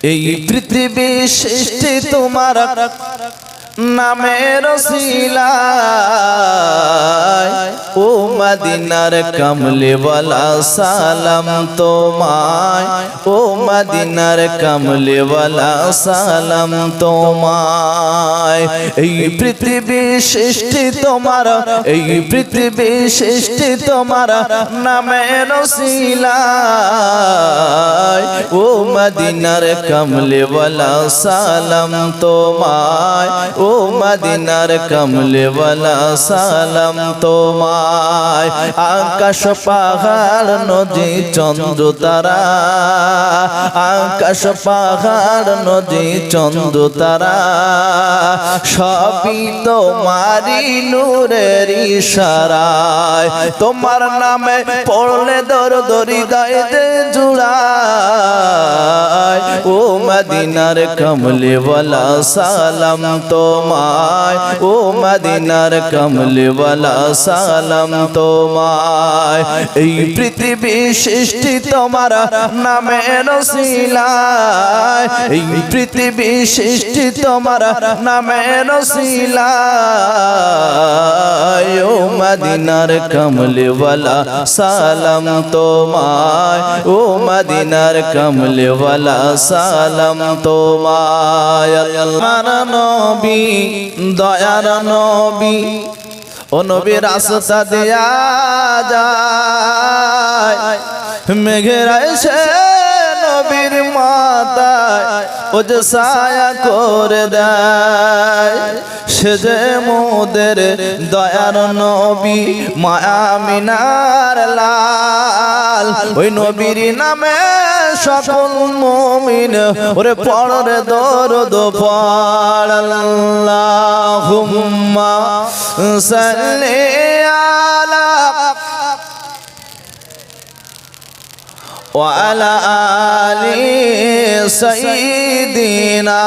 এই পৃথিবী সৃষ্টি তোমার নামের ওসিলায় ও মদিনার কমলিওয়ালা সালাম তোমায় ও মদিনার কমলিওয়ালা সালাম তোমায় এই পৃথিবী সৃষ্টি তোমার এই পৃথিবী সৃষ্টি তোমার নামের ওসিলায় ও মদিনার কমলিওয়ালা সালাম তোমায় ও মদিনার কমলিওয়ালা সালাম তোমায় আকাশ পাহাড় নদী চন্দ্র তারা আকাশ পাহাড় নদী চন্দ্র তারা সবই তোমারি নূরের ইশারায় তোমার নামে পড়লে দরদ হৃদয়ে জুড়ায় ও মদিনার কমলিওয়ালা সালাম তোমায় ও মদিনার কমলিওয়ালা সালাম তোমায় এই পৃথিবী সৃষ্টি তোমার নামের ওসিলায় এই পৃথিবী সৃষ্টি তোমার নামের ওসিলায় ও মদিনার কমলিওয়ালা সালাম তোমায় ও মদিনার কমলিওয়ালা সালাম তোমায় আল্লাহর নবী দয়ার নবী ও নবী রাস্তা দিয়া যায় মেঘের এসে নবীর মাথায় ও যে ছায়া করে দেয় সে যে মোদের দয়ার নবী মায়া মিনার লাল ওই নবীর নামে সকল মুমিন ওরে পড়ে দরুদ পড় আল্লাহুম্মা সাল্লি আলা ওয়া আলা আলি সাইয়্যিদিনা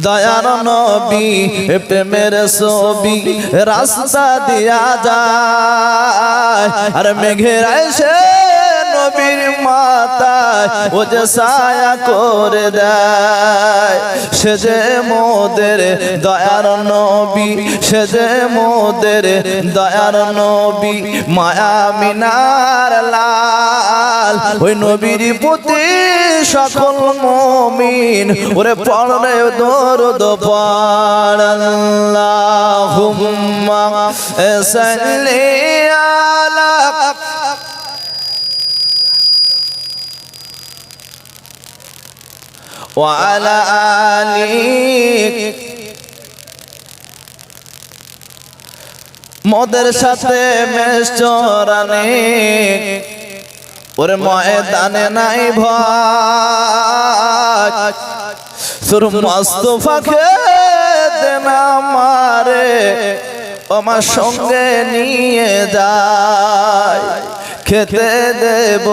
দয়ার নবী প্রেমের ছবি রাস্তা দিয়া যায় আর মেঘের এসে নবীর মাথায় ও যে ছায়া করে দেয় সে যে মোদের দয়ার নবী সে যে মোদের দয়ার নবী মায়া মিনার লাল ওই নবীর প্রতি সকল মুমিন ওরে পড়ে দরুদ পড় আল্লাহুম্মা সাল্লি আলা ওয়া আলা আলি মোদের সাথে মেশরানে ওরে ময়দানে নাই ভয় সুর মুস্তাফাকে দেন আমারে আমার সঙ্গে নিয়ে যায় খেতে দেব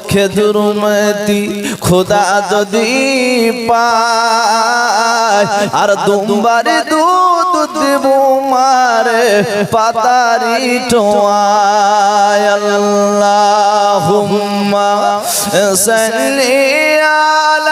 খেজুর মেথি খোদা যদি পায় আর দুম্বারে দুধ দেব মারে পাতারি টোয়ায় আল্লাহুম্মা সাল্লি আলা